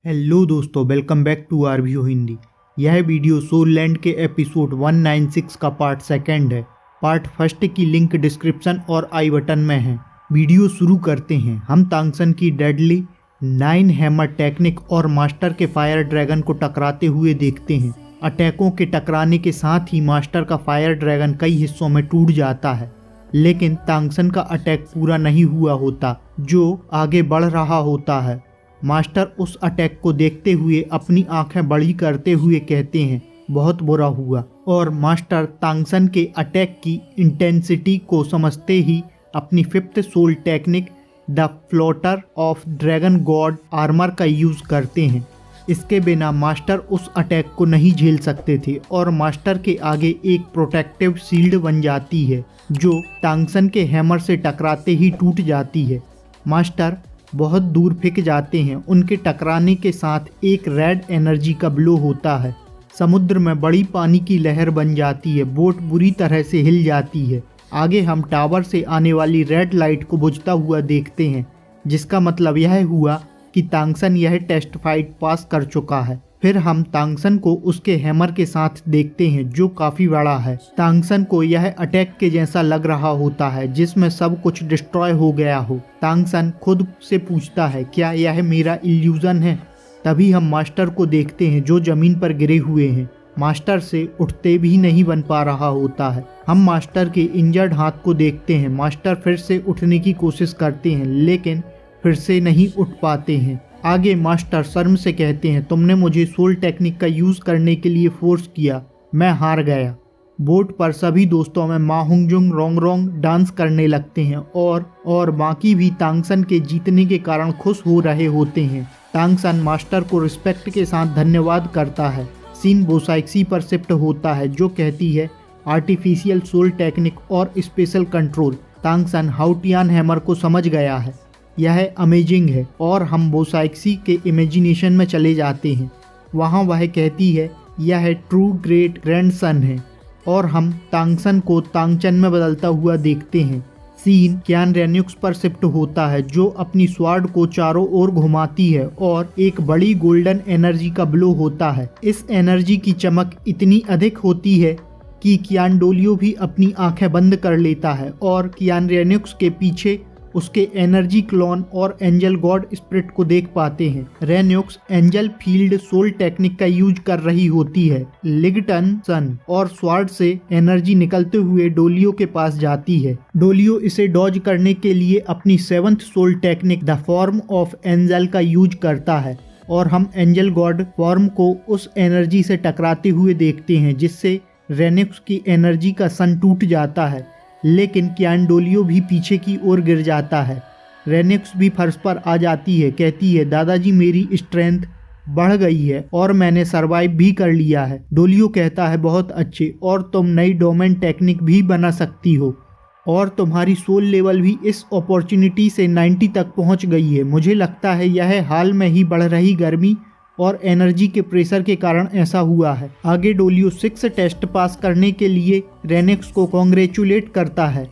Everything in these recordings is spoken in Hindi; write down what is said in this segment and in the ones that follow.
हेलो दोस्तों, वेलकम बैक टू आरवीओ हिंदी। यह वीडियो सोल लैंड के एपिसोड 196 का पार्ट सेकंड है। पार्ट फर्स्ट की लिंक डिस्क्रिप्शन और आई बटन में है। वीडियो शुरू करते हैं। हम तांगसन की डेडली 9 हैमर टेक्निक और मास्टर के फायर ड्रैगन को टकराते हुए देखते हैं। अटैकों के टकराने के साथ ही मास्टर का फायर ड्रैगन कई हिस्सों में टूट जाता है, लेकिन तांगसन का अटैक पूरा नहीं हुआ होता, जो आगे बढ़ रहा होता है। मास्टर उस अटैक को देखते हुए अपनी आंखें बड़ी करते हुए कहते हैं, बहुत बुरा हुआ। और मास्टर तांगसन के अटैक की इंटेंसिटी को समझते ही अपनी 5th soul technique the floater of dragon god armour का यूज़ करते हैं। इसके बिना मास्टर उस अटैक को नहीं झेल सकते थे और मास्टर के आगे एक प्रोटेक्टिव शील्ड बन जाती है, जो तांगसन के हैमर से टकराते ही टूट जाती है। मास्टर बहुत दूर फेंक जाते हैं। उनके टकराने के साथ एक रेड एनर्जी का ब्लो होता है। समुद्र में बड़ी पानी की लहर बन जाती है। बोट बुरी तरह से हिल जाती है। आगे हम टावर से आने वाली रेड लाइट को बुझता हुआ देखते हैं, जिसका मतलब यह हुआ कि तांगसन यह टेस्ट फाइट पास कर चुका है। फिर हम तांगसन को उसके हैमर के साथ देखते हैं, जो काफ़ी बड़ा है। तांगसन को यह अटैक के जैसा लग रहा होता है, जिसमें सब कुछ डिस्ट्रॉय हो गया हो। तांगसन खुद से पूछता है, क्या यह मेरा इल्यूजन है? तभी हम मास्टर को देखते हैं, जो ज़मीन पर गिरे हुए हैं। मास्टर से उठते भी नहीं बन पा रहा होता है। हम मास्टर के इंजर्ड हाथ को देखते हैं। मास्टर फिर से उठने की कोशिश करते हैं, लेकिन फिर से नहीं उठ पाते हैं। आगे मास्टर शर्म से कहते हैं, तुमने मुझे सोल टेक्निक का यूज़ करने के लिए फोर्स किया, मैं हार गया। बोट पर सभी दोस्तों में मा हुंगजुंग रोंग डांस करने लगते हैं और बाकी भी तांगसन के जीतने के कारण खुश हो रहे होते हैं। तांगसन मास्टर को रिस्पेक्ट के साथ धन्यवाद करता है। सीन बोसाइक्सी पर शिफ्ट होता है, जो कहती है, आर्टिफिशियल सोल टेक्निक और स्पेशल कंट्रोल। तांगसन हाउटियान हैमर को समझ गया है। यह अमेजिंग है। और हम बोसाइक्सी के इमेजिनेशन में चले जाते हैं। वहाँ वह कहती है, यह ट्रू ग्रेट ग्रैंडसन है। और हम तांगसन को तांगचन में बदलता हुआ देखते हैं। सीन क्यान रेन्युक्स पर शिफ्ट होता है, जो अपनी स्वॉर्ड को चारों ओर घुमाती है और एक बड़ी गोल्डन एनर्जी का ब्लो होता है। इस एनर्जी की चमक इतनी अधिक होती है कि क्यान डोलियो भी अपनी आंखें बंद कर लेता है और क्यान रेन्युक्स के पीछे उसके एनर्जी क्लोन और एंजल गॉड स्पिरिट को देख पाते हैं। रेन्युक्स एंजल फील्ड सोल टेक्निक का यूज कर रही होती है। लिगटन सन और स्वॉर्ड से एनर्जी निकलते हुए डोलियो के पास जाती है। डोलियो इसे डॉज करने के लिए अपनी 7th soul technique the form of angel का यूज करता है और हम एंजल गॉड फॉर्म को उस एनर्जी से टकराते हुए देखते हैं, जिससे रेन्युक्स की एनर्जी का सन टूट जाता है। लेकिन क्यान डोलियो भी पीछे की ओर गिर जाता है। रेन्युक्स भी फर्श पर आ जाती है। कहती है, दादाजी मेरी स्ट्रेंथ बढ़ गई है और मैंने सरवाइव भी कर लिया है। डोलियो कहता है, बहुत अच्छे, और तुम नई डोमेन टेक्निक भी बना सकती हो और तुम्हारी सोल लेवल भी इस अपॉर्चुनिटी से 90 तक पहुंच गई है। मुझे लगता है यह हाल में ही बढ़ रही गर्मी और एनर्जी के प्रेशर के कारण ऐसा हुआ है। आगे डोलियो 6 टेस्ट पास करने के लिए रेन्युक्स को कॉन्ग्रेचुलेट करता है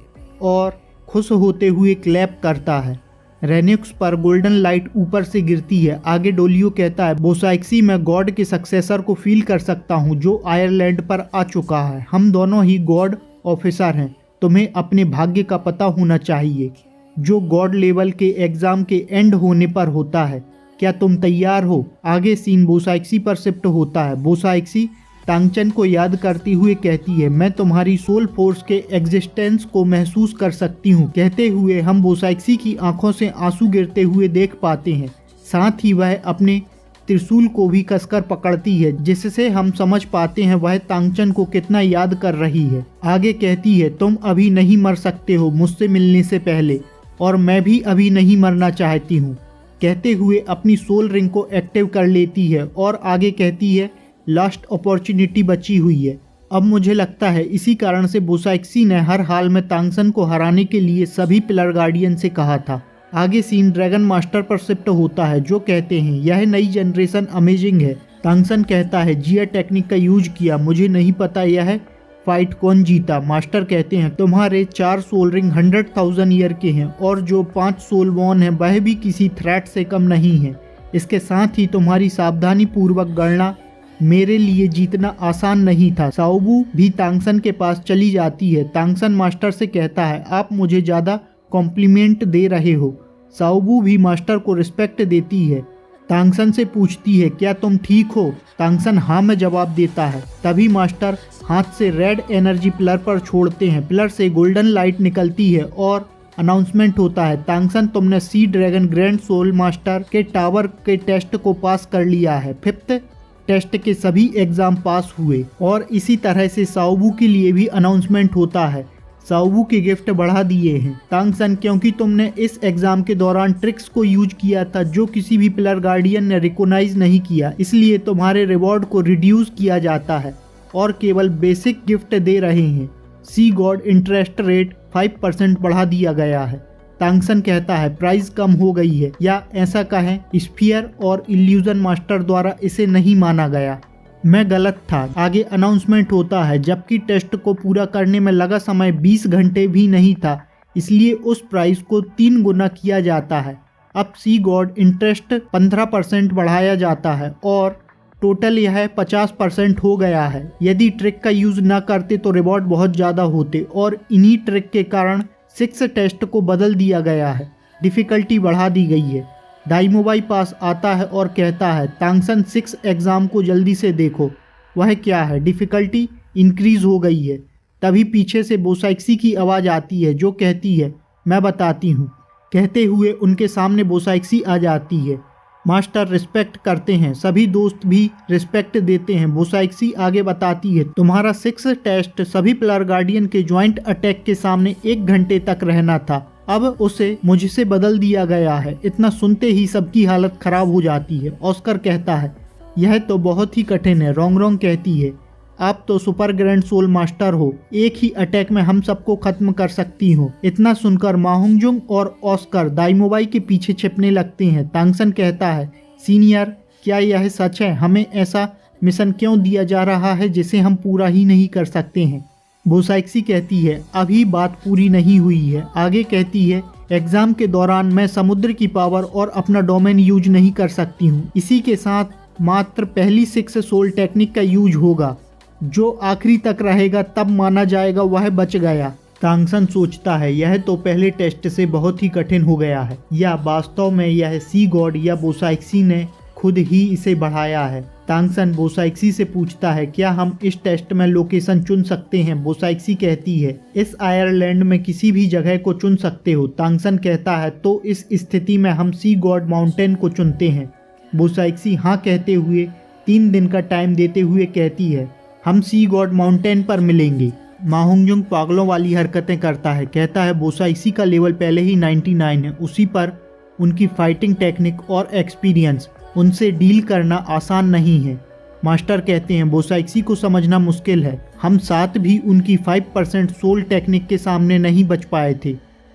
और खुश होते हुए क्लैप करता है। रेन्युक्स पर गोल्डन लाइट ऊपर से गिरती है। आगे डोलियो कहता है, बोसाइक्सी मैं गॉड के सक्सेसर को फील कर सकता हूँ, जो आयरलैंड पर आ चुका है। हम दोनों ही गॉड ऑफिसर हैं। तुम्हें अपने भाग्य का पता होना चाहिए, जो गॉड लेवल के एग्जाम के एंड होने पर होता है। क्या तुम तैयार हो? आगे सीन बोसाइक्सी पर शिफ्ट होता है। बोसाइक्सी तांगचन को याद करती हुए कहती है, मैं तुम्हारी सोल फोर्स के एग्जिस्टेंस को महसूस कर सकती हूँ। कहते हुए हम बोसाइक्सी की आंखों से आंसू गिरते हुए देख पाते हैं। साथ ही वह अपने त्रिशूल को भी कसकर पकड़ती है, जिससे हम समझ पाते हैं वह तांगचन को कितना याद कर रही है। आगे कहती है, तुम अभी नहीं मर सकते हो मुझसे मिलने से पहले, और मैं भी अभी नहीं मरना चाहती हूँ। कहते हुए अपनी सोल रिंग को एक्टिव कर लेती है और आगे कहती है, लास्ट अपॉर्चुनिटी बची हुई है। अब मुझे लगता है इसी कारण से बोसाइक्सी ने हर हाल में तांगसन को हराने के लिए सभी पिलर गार्डियन से कहा था। आगे सीन ड्रैगन मास्टर पर शिफ्ट होता है, जो कहते हैं, यह नई जनरेशन अमेजिंग है। तांगसन कहता है, जिया टेक्निक का यूज किया, मुझे नहीं पता यह फाइट कौन जीता। मास्टर कहते हैं, तुम्हारे 4 सोल रिंग 100,000 ईयर के हैं और जो 5 सोल बॉन हैं वह भी किसी थ्रेट से कम नहीं है। इसके साथ ही तुम्हारी सावधानी पूर्वक गणना मेरे लिए जीतना आसान नहीं था। साओबू भी तांगसन के पास चली जाती है। तांगसन मास्टर से कहता है, आप मुझे ज़्यादा कॉम्प्लीमेंट दे रहे हो। साओबू भी मास्टर को रिस्पेक्ट देती है। तांगसन से पूछती है, क्या तुम ठीक हो? तांगसन हाँ में जवाब देता है। तभी मास्टर हाथ से रेड एनर्जी पिलर पर छोड़ते हैं। पिलर से गोल्डन लाइट निकलती है और अनाउंसमेंट होता है, तांगसन तुमने sea dragon grand soul master के टावर के टेस्ट को पास कर लिया है। 5th टेस्ट के सभी एग्जाम पास हुए। और इसी तरह से साओबू के लिए भी अनाउंसमेंट होता है, साओबू के गिफ्ट बढ़ा दिए हैं। तांगसन, क्योंकि तुमने इस एग्जाम के दौरान ट्रिक्स को यूज किया था जो किसी भी पिलर गार्डियन ने रिकॉग्नाइज नहीं किया, इसलिए तुम्हारे रिवॉर्ड को रिड्यूस किया जाता है और केवल बेसिक गिफ्ट दे रहे हैं। सी गॉड इंटरेस्ट रेट 5% बढ़ा दिया गया है। तांगसन कहता है, प्राइस कम हो गई है, या ऐसा कहें स्फीयर और इल्यूजन मास्टर द्वारा इसे नहीं माना गया। मैं गलत था। आगे अनाउंसमेंट होता है, जबकि टेस्ट को पूरा करने में लगा समय 20 घंटे भी नहीं था, इसलिए उस प्राइस को 3 गुना किया जाता है। अब सी गॉड इंटरेस्ट 15% बढ़ाया जाता है और टोटल यह 50% हो गया है। यदि ट्रिक का यूज न करते तो रिवॉर्ड बहुत ज़्यादा होते और इन्हीं ट्रिक के कारण 6 टेस्ट को बदल दिया गया है। डिफ़िकल्टी बढ़ा दी गई है। दाइमोबाई पास आता है और कहता है, तांगसन 6 एग्ज़ाम को जल्दी से देखो। वह क्या है? डिफ़िकल्टी इंक्रीज़ हो गई है। तभी पीछे से बोसाइक्सी की आवाज़ आती है जो कहती है, मैं बताती हूँ। कहते हुए उनके सामने बोसाइक्सी आ जाती है। मास्टर रिस्पेक्ट करते हैं, सभी दोस्त भी रिस्पेक्ट देते हैं। बोसाइक्सी आगे बताती है, तुम्हारा 6 टेस्ट सभी पिलर गार्डियन के ज्वाइंट अटैक के सामने 1 घंटे तक रहना था, अब उसे मुझसे बदल दिया गया है। इतना सुनते ही सबकी हालत खराब हो जाती है। ऑस्कर कहता है, यह तो बहुत ही कठिन है। रोंग कहती है, आप तो सुपर ग्रैंड सोल मास्टर हो, एक ही अटैक में हम सबको खत्म कर सकती हो। इतना सुनकर माहुंगजुंग और ऑस्कर दाइमोबाई के पीछे छिपने लगते हैं। तांगसन कहता है, सीनियर क्या यह सच है? हमें ऐसा मिशन क्यों दिया जा रहा है जिसे हम पूरा ही नहीं कर सकते हैं? बोसाइक्सी कहती है, अभी बात पूरी नहीं हुई है। आगे कहती है, एग्जाम के दौरान मैं समुद्र की पावर और अपना डोमेन यूज नहीं कर सकती हूँ। इसी के साथ मात्र पहली 6 सोल टेक्निक का यूज होगा, जो आखिरी तक रहेगा तब माना जाएगा वह बच गया। तांगसन सोचता है, यह तो पहले टेस्ट से बहुत ही कठिन हो गया है, या वास्तव में यह सी गॉड या बोसाइक्सी ने खुद ही इसे बढ़ाया है। तांगसन बोसाइक्सी से पूछता है, क्या हम इस टेस्ट में लोकेशन चुन सकते हैं? बोसाइक्सी कहती है, इस आयरलैंड में किसी भी जगह को चुन सकते हो। तांगसन कहता है, तो इस स्थिति में हम सी गॉड माउंटेन को चुनते हैं। बोसाइक्सी हाँ कहते हुए 3 दिन का टाइम देते हुए कहती है, हम सी गॉड माउंटेन पर मिलेंगे। माहुंगजुंग पागलों वाली हरकतें करता है, कहता है बोसाइक्सी का लेवल पहले ही 99 है, उसी पर उनकी फाइटिंग टेक्निक और एक्सपीरियंस, उनसे डील करना आसान नहीं है। मास्टर कहते हैं, बोसाइक्सी को समझना मुश्किल है, हम साथ भी उनकी 5% सोल टेक्निक के सामने नहीं बच पाए थे।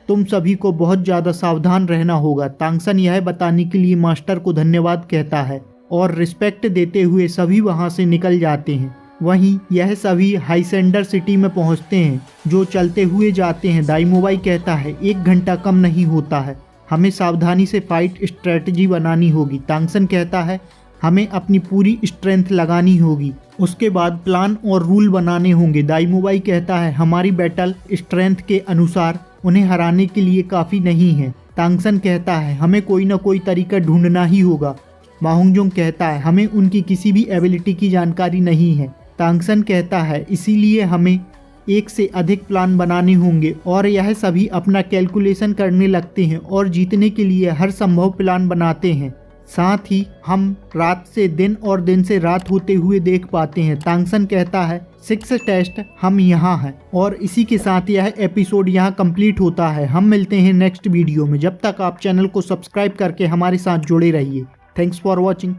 तुम सभी को बहुत ज़्यादा सावधान रहना होगा। तांगसन यह बताने के लिए मास्टर को धन्यवाद कहता है और रिस्पेक्ट देते हुए सभी वहाँ से निकल जाते हैं। वहीं यह सभी हाइसेंडर सिटी में पहुँचते हैं, जो चलते हुए जाते हैं। दाइमोबाई कहता है, 1 घंटा कम नहीं होता है, हमें सावधानी से फाइट स्ट्रेटजी बनानी होगी। तांगसन कहता है, हमें अपनी पूरी स्ट्रेंथ लगानी होगी, उसके बाद प्लान और रूल बनाने होंगे। दाइमोबाई कहता है, हमारी बैटल स्ट्रेंथ के अनुसार उन्हें हराने के लिए काफ़ी नहीं है। तांगसन कहता है, हमें कोई ना कोई तरीका ढूंढना ही होगा। माहुंगजुंग कहता है, हमें उनकी किसी भी एबिलिटी की जानकारी नहीं है। तांगसन कहता है, इसीलिए हमें 1 से अधिक प्लान बनाने होंगे। और यह सभी अपना कैलकुलेशन करने लगते हैं और जीतने के लिए हर संभव प्लान बनाते हैं। साथ ही हम रात से दिन और दिन से रात होते हुए देख पाते हैं। तांगसन कहता है, 6 टेस्ट हम यहाँ हैं। और इसी के साथ यह एपिसोड यहाँ कंप्लीट होता है। हम मिलते हैं नेक्स्ट वीडियो में। जब तक आप चैनल को सब्सक्राइब करके हमारे साथ जुड़े रहिए। Thanks for watching.